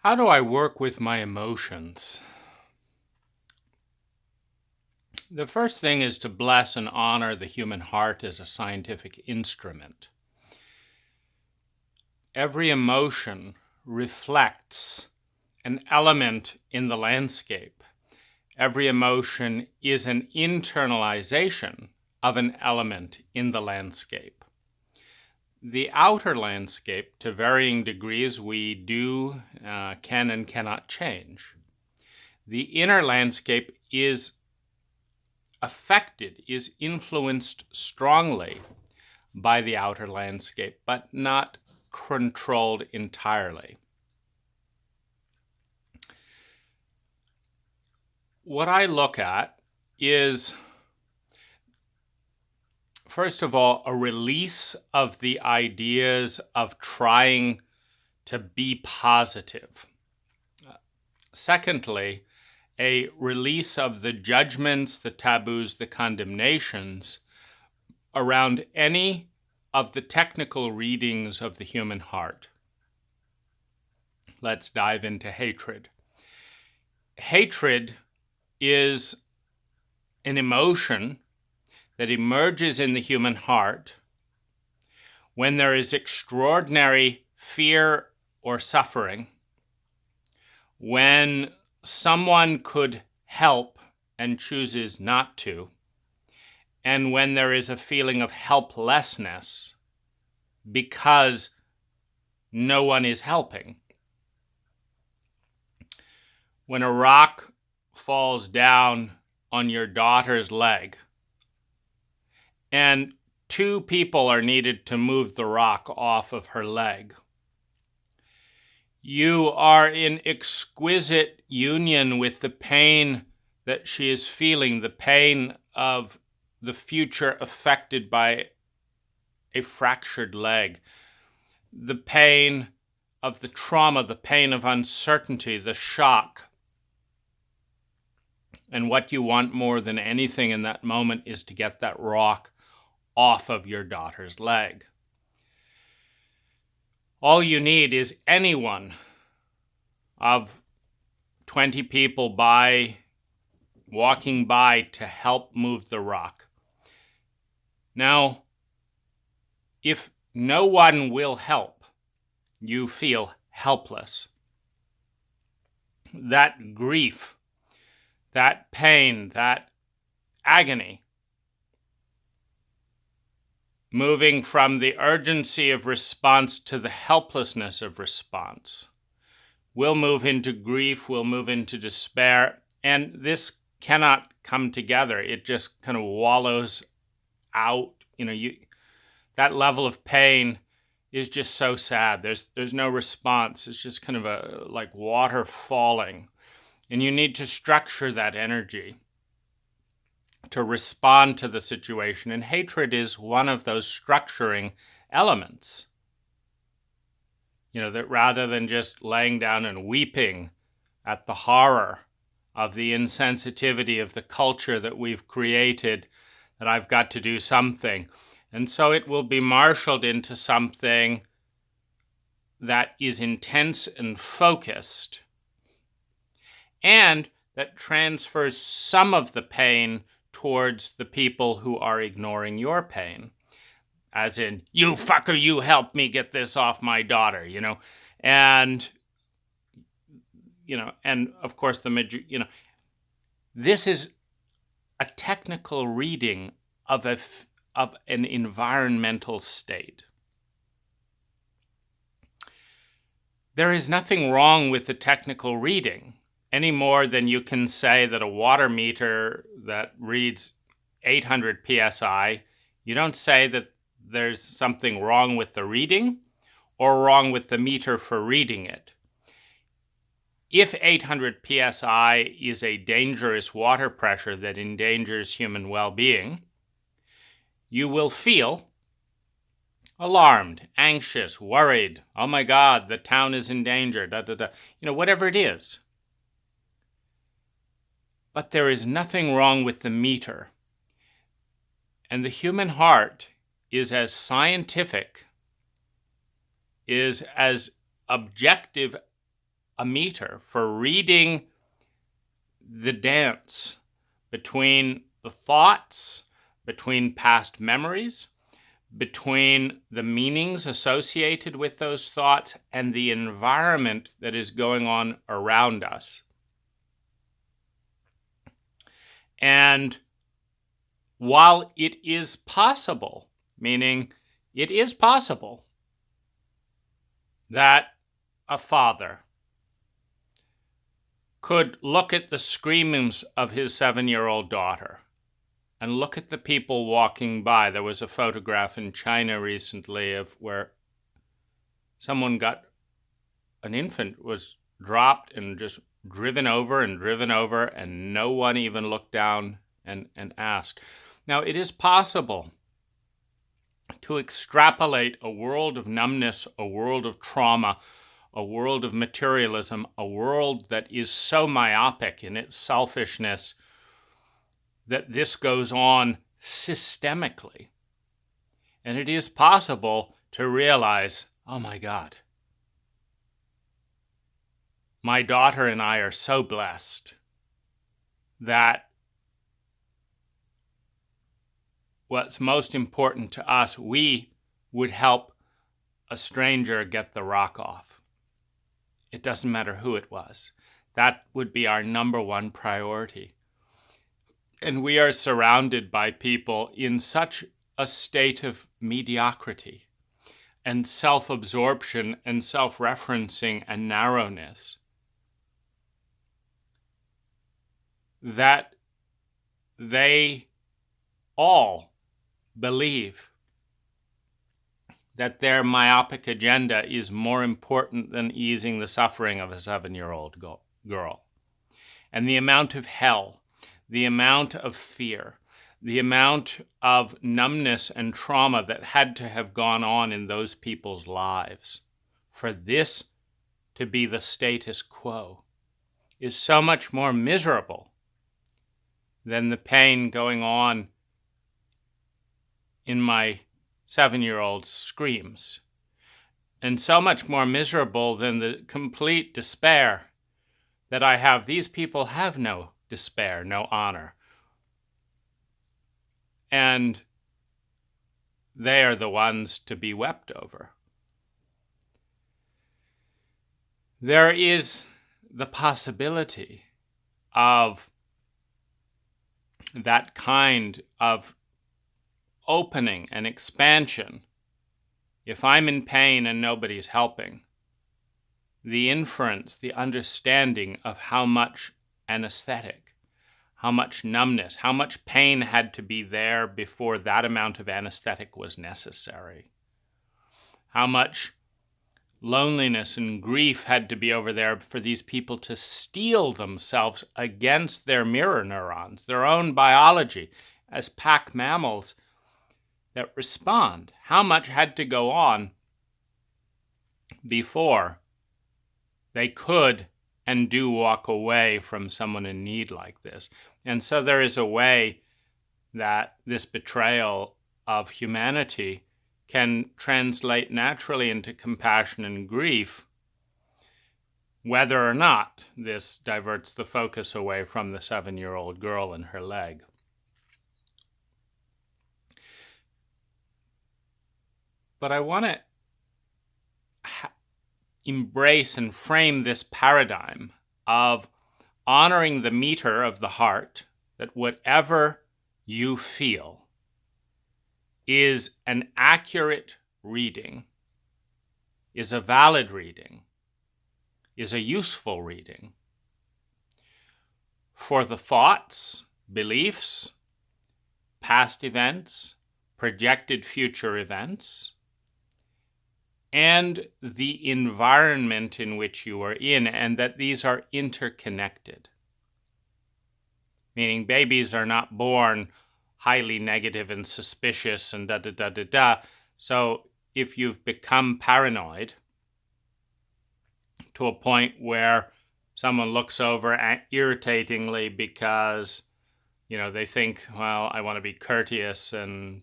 How do I work with my emotions? The first thing is to bless and honor the human heart as a scientific instrument. Every emotion reflects an element in the landscape. Every emotion is an internalization of an element in the landscape. The outer landscape, to varying degrees, we can and cannot change. The inner landscape is affected, is influenced strongly by the outer landscape, but not controlled entirely. What I look at is, first of all, a release of the ideas of trying to be positive. Secondly, a release of the judgments, the taboos, the condemnations around any of the technical readings of the human heart. Let's dive into hatred. Hatred is an emotion that emerges in the human heart when there is extraordinary fear or suffering, when someone could help and chooses not to, and when there is a feeling of helplessness because no one is helping. When a rock falls down on your daughter's leg and two people are needed to move the rock off of her leg, you are in exquisite union with the pain that she is feeling, the pain of the future affected by a fractured leg, the pain of the trauma, the pain of uncertainty, the shock. And what you want more than anything in that moment is to get that rock off of your daughter's leg. All you need is anyone of 20 people walking by to help move the rock. Now, if no one will help, you feel helpless. That grief, that pain, that agony, moving from the urgency of response to the helplessness of response, will move into grief, will move into despair, and this cannot come together. It just kind of wallows out. That level of pain is just so sad. There's no response. It's just kind of like water falling. And you need to structure that energy to respond to the situation. And hatred is one of those structuring elements. That rather than just laying down and weeping at the horror of the insensitivity of the culture that we've created, that I've got to do something. And so it will be marshaled into something that is intense and focused, and that transfers some of the pain towards the people who are ignoring your pain. As in, you fucker, you helped me get this off my daughter, And, and of course this is a technical reading of an environmental state. There is nothing wrong with the technical reading, any more than you can say that a water meter that reads 800 psi, you don't say that there's something wrong with the reading or wrong with the meter for reading it. If 800 psi is a dangerous water pressure that endangers human well-being, you will feel alarmed, anxious, worried. Oh my God, the town is in danger, whatever it is. But there is nothing wrong with the meter. And the human heart is as scientific, is as objective a meter for reading the dance between the thoughts, between past memories, between the meanings associated with those thoughts and the environment that is going on around us. And while it is possible, meaning it is possible that a father could look at the screams of his 7-year-old daughter and look at the people walking by. There was a photograph in China recently of where an infant was dropped and just driven over, and no one even looked down and asked. Now, it is possible to extrapolate a world of numbness, a world of trauma, a world of materialism, a world that is so myopic in its selfishness that this goes on systemically. And it is possible to realize, oh my God, my daughter and I are so blessed that what's most important to us, we would help a stranger get the rock off. It doesn't matter who it was. That would be our number one priority. And we are surrounded by people in such a state of mediocrity and self-absorption and self-referencing and narrowness that they all believe that their myopic agenda is more important than easing the suffering of a 7-year-old girl. And the amount of hell, the amount of fear, the amount of numbness and trauma that had to have gone on in those people's lives for this to be the status quo is so much more miserable than the pain going on in my 7-year-old's screams, and so much more miserable than the complete despair that I have. These people have no despair, no honor. And they are the ones to be wept over. There is the possibility of that kind of opening and expansion. If I'm in pain and nobody's helping, the inference, the understanding of how much anesthetic, how much numbness, how much pain had to be there before that amount of anesthetic was necessary, how much loneliness and grief had to be over there for these people to steel themselves against their mirror neurons, their own biology as pack mammals that respond. How much had to go on before they could and do walk away from someone in need like this. And so there is a way that this betrayal of humanity can translate naturally into compassion and grief, whether or not this diverts the focus away from the 7-year-old girl and her leg. But I want to embrace and frame this paradigm of honoring the meter of the heart, that whatever you feel is an accurate reading, is a valid reading, is a useful reading for the thoughts, beliefs, past events, projected future events, and the environment in which you are in, and that these are interconnected. Meaning babies are not born highly negative and suspicious and da-da-da-da-da. So if you've become paranoid to a point where someone looks over irritatingly because, they think, well, I want to be courteous and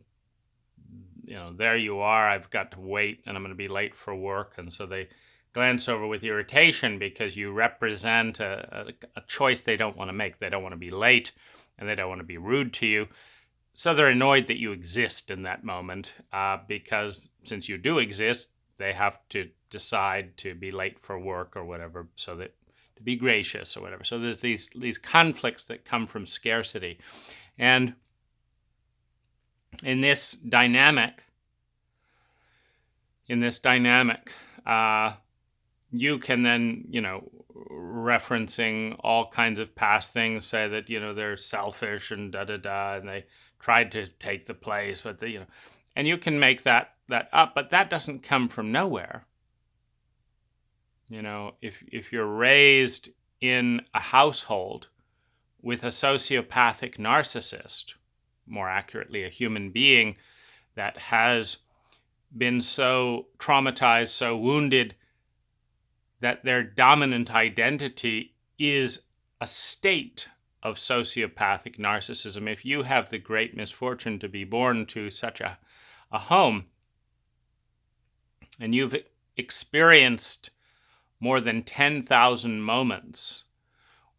there you are, I've got to wait and I'm going to be late for work. And so they glance over with irritation because you represent a choice they don't want to make. They don't want to be late, and they don't want to be rude to you. So they're annoyed that you exist in that moment because since you do exist, they have to decide to be late for work or whatever, so that to be gracious or whatever. So there's these conflicts that come from scarcity. And in this dynamic, you can then, referencing all kinds of past things, say that, they're selfish and da-da-da, and they tried to take the place, but and you can make that up, but that doesn't come from nowhere. If you're raised in a household with a sociopathic narcissist, more accurately, a human being that has been so traumatized, so wounded, that their dominant identity is a state of sociopathic narcissism. If you have the great misfortune to be born to such a home, and you've experienced more than 10,000 moments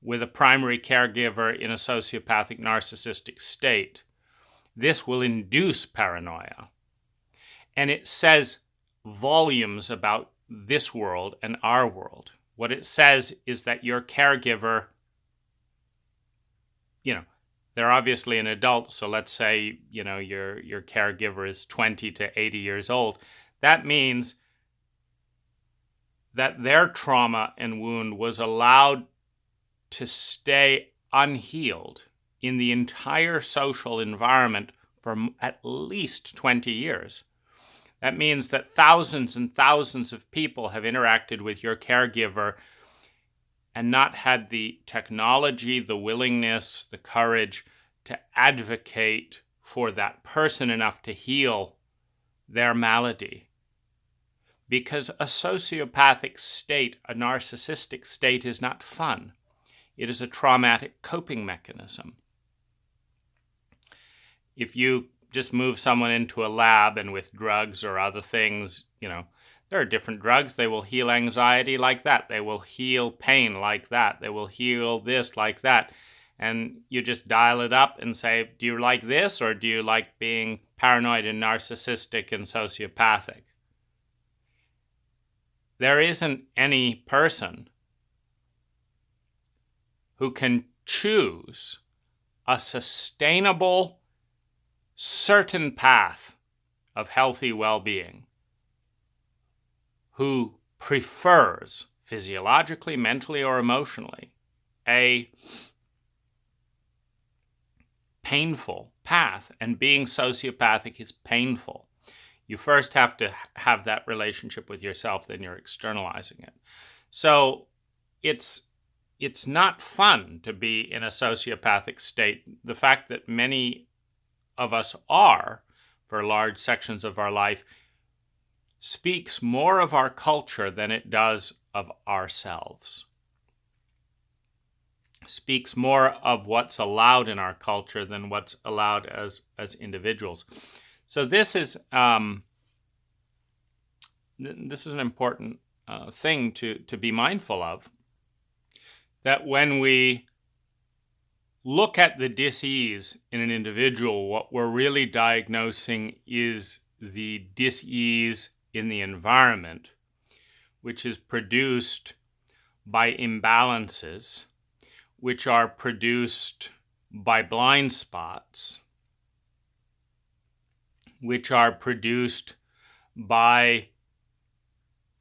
with a primary caregiver in a sociopathic narcissistic state, this will induce paranoia. And it says volumes about this world and our world. What it says is that your caregiver, they're obviously an adult, so let's say, your caregiver is 20 to 80 years old. That means that their trauma and wound was allowed to stay unhealed in the entire social environment for at least 20 years. That means that thousands and thousands of people have interacted with your caregiver and not had the technology, the willingness, the courage to advocate for that person enough to heal their malady. Because a sociopathic state, a narcissistic state, is not fun. It is a traumatic coping mechanism. If you just move someone into a lab and with drugs or other things, there are different drugs. They will heal anxiety like that. They will heal pain like that. They will heal this like that. And you just dial it up and say, do you like this, or do you like being paranoid and narcissistic and sociopathic? There isn't any person who can choose a sustainable, certain path of healthy well-being who prefers physiologically, mentally, or emotionally a painful path. And being sociopathic is painful. You first have to have that relationship with yourself, then you're externalizing it. So it's not fun to be in a sociopathic state. The fact that many of us are, for large sections of our life, speaks more of our culture than it does of ourselves. Speaks more of what's allowed in our culture than what's allowed as individuals. So this is an important thing to be mindful of, that when we look at the dis-ease in an individual, what we're really diagnosing is the dis-ease in the environment, which is produced by imbalances, which are produced by blind spots, which are produced by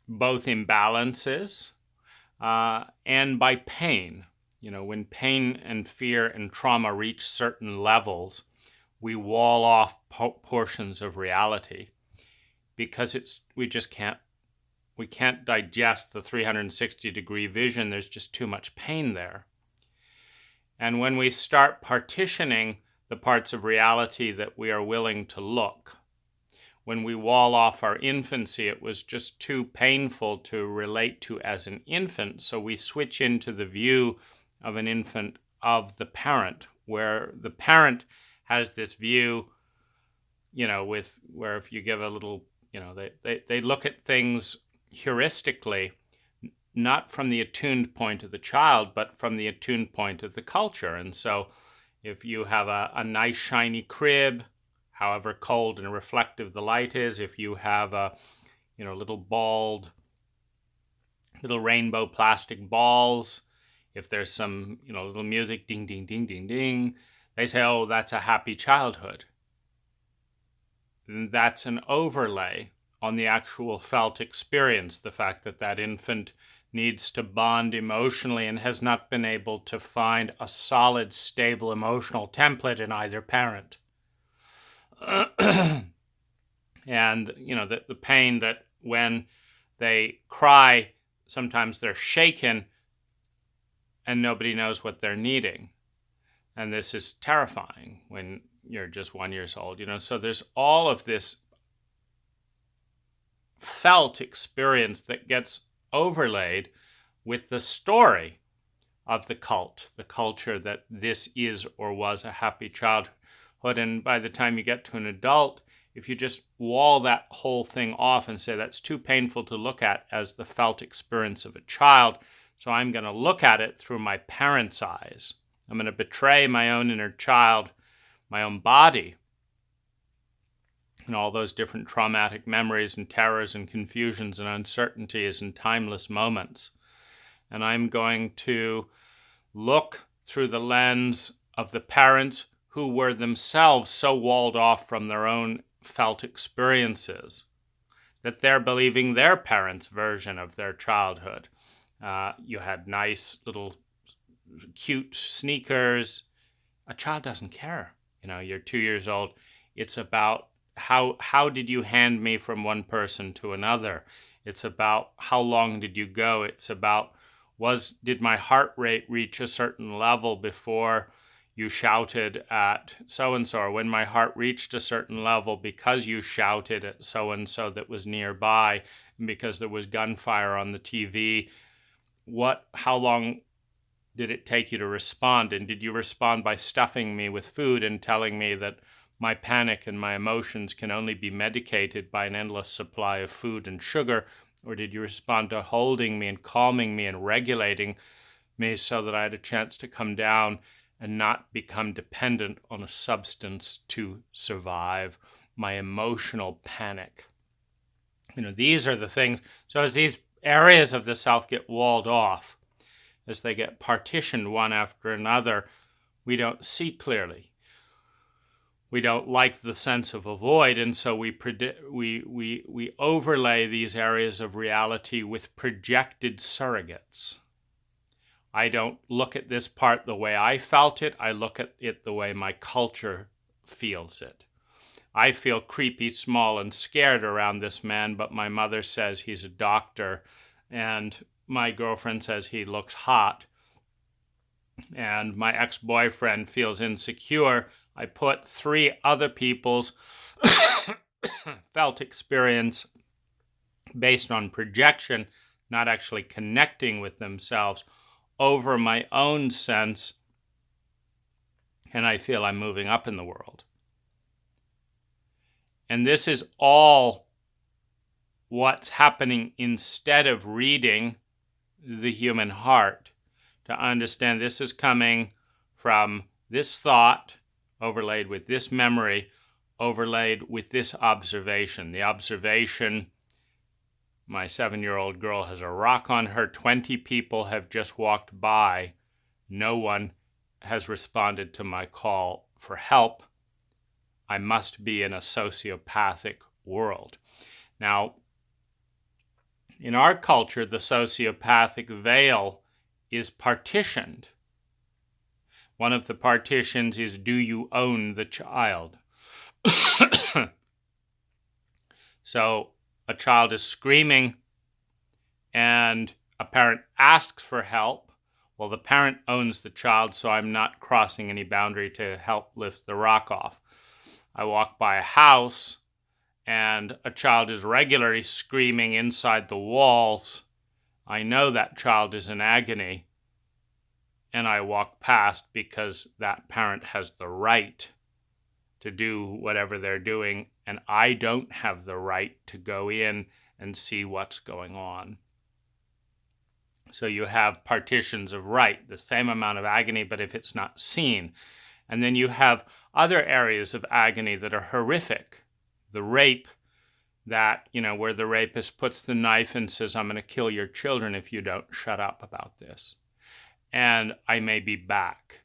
both imbalances and by pain. When pain and fear and trauma reach certain levels, we wall off portions of reality because we can't digest the 360-degree vision. There's just too much pain there. And when we start partitioning the parts of reality that we are willing to look, when we wall off our infancy, it was just too painful to relate to as an infant, so we switch into the view of an infant of the parent, where the parent has this view, where if you give a little, they look at things heuristically not from the attuned point of the child, but from the attuned point of the culture. And so if you have a nice shiny crib, however cold and reflective the light is, if you have a little balled, little rainbow plastic balls, if there's some little music, ding, ding, ding, ding, ding, they say, oh, that's a happy childhood. And that's an overlay on the actual felt experience, the fact that that infant needs to bond emotionally and has not been able to find a solid, stable emotional template in either parent. And, the pain that when they cry, sometimes they're shaken and nobody knows what they're needing. And this is terrifying when you're just 1 year old, So there's all of this felt experience that gets overlaid with the story of the culture that this is or was a happy childhood. And by the time you get to an adult, if you just wall that whole thing off and say that's too painful to look at as the felt experience of a child, so I'm going to look at it through my parents' eyes. I'm going to betray my own inner child, my own body, and all those different traumatic memories and terrors and confusions and uncertainties and timeless moments. And I'm going to look through the lens of the parents who were themselves so walled off from their own felt experiences that they're believing their parents' version of their childhood. You had nice little cute sneakers. A child doesn't care. You're 2 years old. It's about how did you hand me from one person to another? It's about how long did you go? It's about did my heart rate reach a certain level before you shouted at so-and-so, or when my heart reached a certain level because you shouted at so-and-so that was nearby and because there was gunfire on the TV. How long did it take you to respond? And did you respond by stuffing me with food and telling me that my panic and my emotions can only be medicated by an endless supply of food and sugar? Or did you respond to holding me and calming me and regulating me so that I had a chance to come down and not become dependent on a substance to survive my emotional panic? These are the things. So as these areas of the self get walled off, as they get partitioned one after another, we don't see clearly. We don't like the sense of a void, and so we overlay these areas of reality with projected surrogates. I don't look at this part the way I felt it. I look at it the way my culture feels it. I feel creepy, small, and scared around this man, but my mother says he's a doctor, and my girlfriend says he looks hot, and my ex-boyfriend feels insecure. I put 3 other people's felt experience based on projection, not actually connecting with themselves, over my own sense, and I feel I'm moving up in the world. And this is all what's happening instead of reading the human heart to understand this is coming from this thought overlaid with this memory, overlaid with this observation. The observation, my 7-year-old girl has a rock on her. 20 people have just walked by. No one has responded to my call for help. I must be in a sociopathic world. Now, in our culture, the sociopathic veil is partitioned. One of the partitions is, do you own the child? So a child is screaming and a parent asks for help. Well, the parent owns the child, so I'm not crossing any boundary to help lift the rock off. I walk by a house and a child is regularly screaming inside the walls. I know that child is in agony, and I walk past because that parent has the right to do whatever they're doing, and I don't have the right to go in and see what's going on. So you have partitions of right, the same amount of agony, but if it's not seen. And then you have other areas of agony that are horrific. The rape, that, where the rapist puts the knife and says, I'm going to kill your children if you don't shut up about this. And I may be back.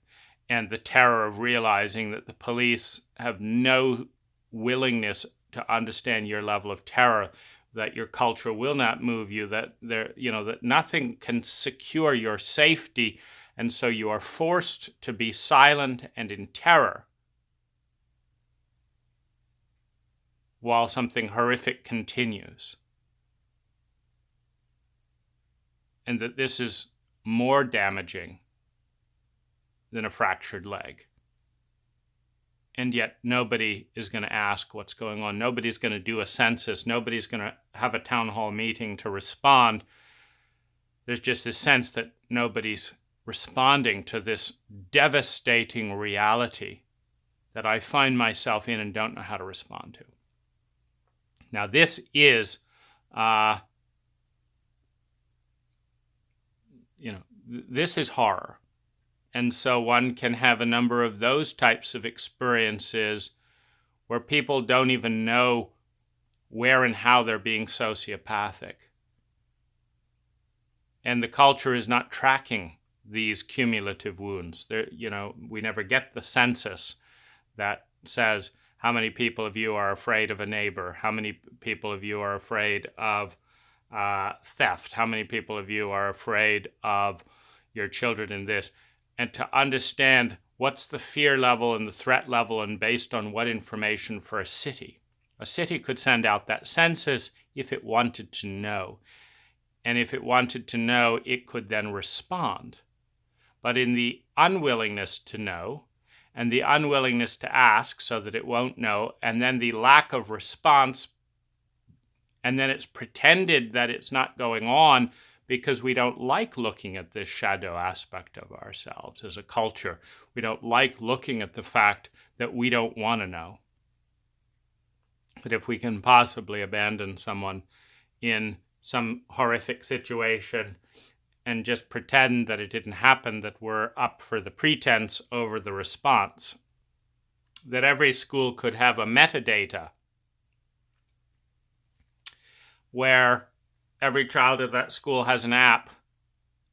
And the terror of realizing that the police have no willingness to understand your level of terror, that your culture will not move you, that that nothing can secure your safety, and so you are forced to be silent and in terror while something horrific continues. And that this is more damaging than a fractured leg. And yet nobody is going to ask what's going on. Nobody's going to do a census. Nobody's going to have a town hall meeting to respond. There's just this sense that nobody's responding to this devastating reality that I find myself in and don't know how to respond to. Now, this is, this is horror. And so one can have a number of those types of experiences where people don't even know where and how they're being sociopathic. And the culture is not tracking these cumulative wounds. We never get the census that says how many people of you are afraid of a neighbor, how many people of you are afraid of theft, how many people of you are afraid of your children in this. And to understand what's the fear level and the threat level, and based on what information for a city. A city could send out that census if it wanted to know. And if it wanted to know, it could then respond. But in the unwillingness to know, and the unwillingness to ask so that it won't know, and then the lack of response, and then it's pretended that it's not going on, because we don't like looking at this shadow aspect of ourselves as a culture. We don't like looking at the fact that we don't want to know. But if we can possibly abandon someone in some horrific situation and just pretend that it didn't happen, that we're up for the pretense over the response, that every school could have a metadata where every child at that school has an app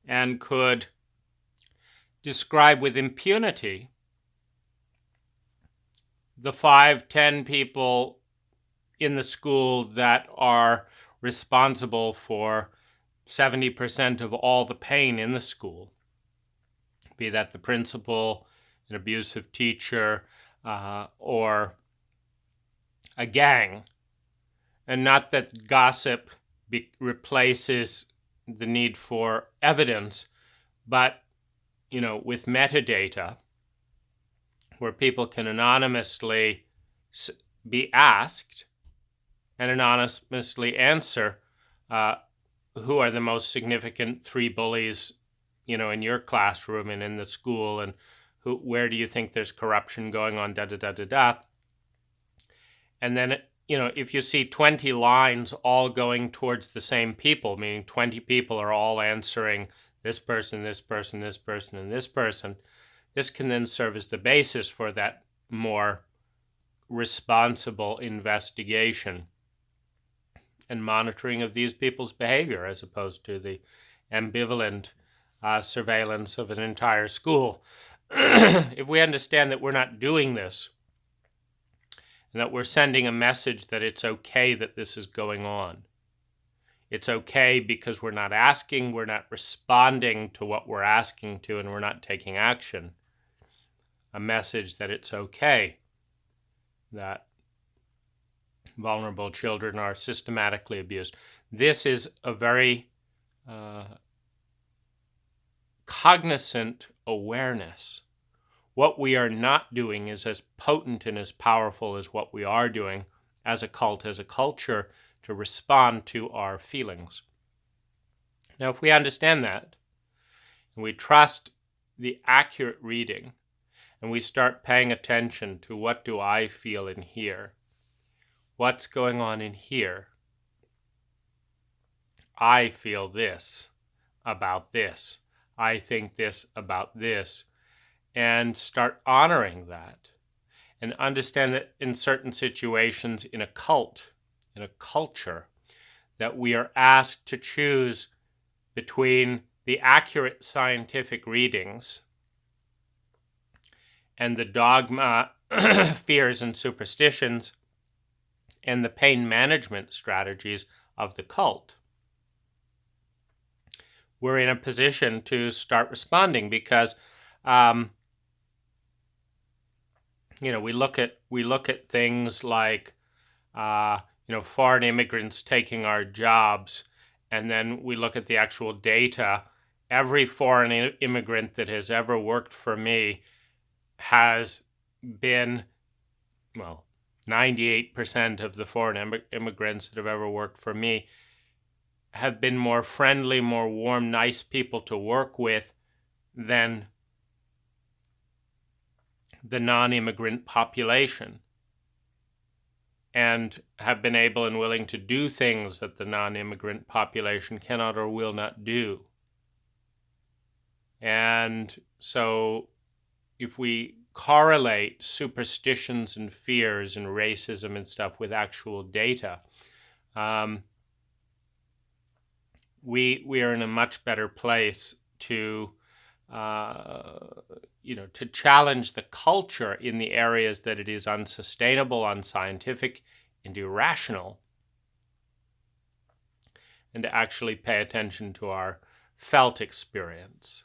and could describe with impunity the 5-10 people in the school that are responsible for 70% of all the pain in the school, be that the principal, an abusive teacher, or a gang. And not that gossip replaces the need for evidence, but, with metadata, where people can anonymously be asked and anonymously answer who are the most significant 3 bullies, in your classroom and in the school, and where do you think there's corruption going on, da-da-da-da-da. And then if you see 20 lines all going towards the same people, meaning 20 people are all answering this person, this person, this person, and this person, this can then serve as the basis for that more responsible investigation and monitoring of these people's behavior, as opposed to the ambivalent surveillance of an entire school. If we understand that we're not doing this, and that we're sending a message that it's okay that this is going on. It's okay because we're not asking, we're not responding to what we're asking to, and we're not taking action. A message that it's okay that vulnerable children are systematically abused. This is a very cognizant awareness. What we are not doing is as potent and as powerful as what we are doing as a cult, as a culture, to respond to our feelings. Now, if we understand that, and we trust the accurate reading, and we start paying attention to what do I feel in here, what's going on in here, I feel this, about this. I think this about this. And start honoring that. And understand that in certain situations, in a cult, in a culture, that we are asked to choose between the accurate scientific readings and the dogma, fears, and superstitions, and the pain management strategies of the cult. We're in a position to start responding because, we look at things like, foreign immigrants taking our jobs, and then we look at the actual data. Every foreign immigrant that has ever worked for me has been, 98% of the foreign immigrants that have ever worked for me have been more friendly, more warm, nice people to work with than the non-immigrant population, and have been able and willing to do things that the non-immigrant population cannot or will not do. And so if we correlate superstitions and fears and racism and stuff with actual data, we are in a much better place to to challenge the culture in the areas that it is unsustainable, unscientific, and irrational, and to actually pay attention to our felt experience.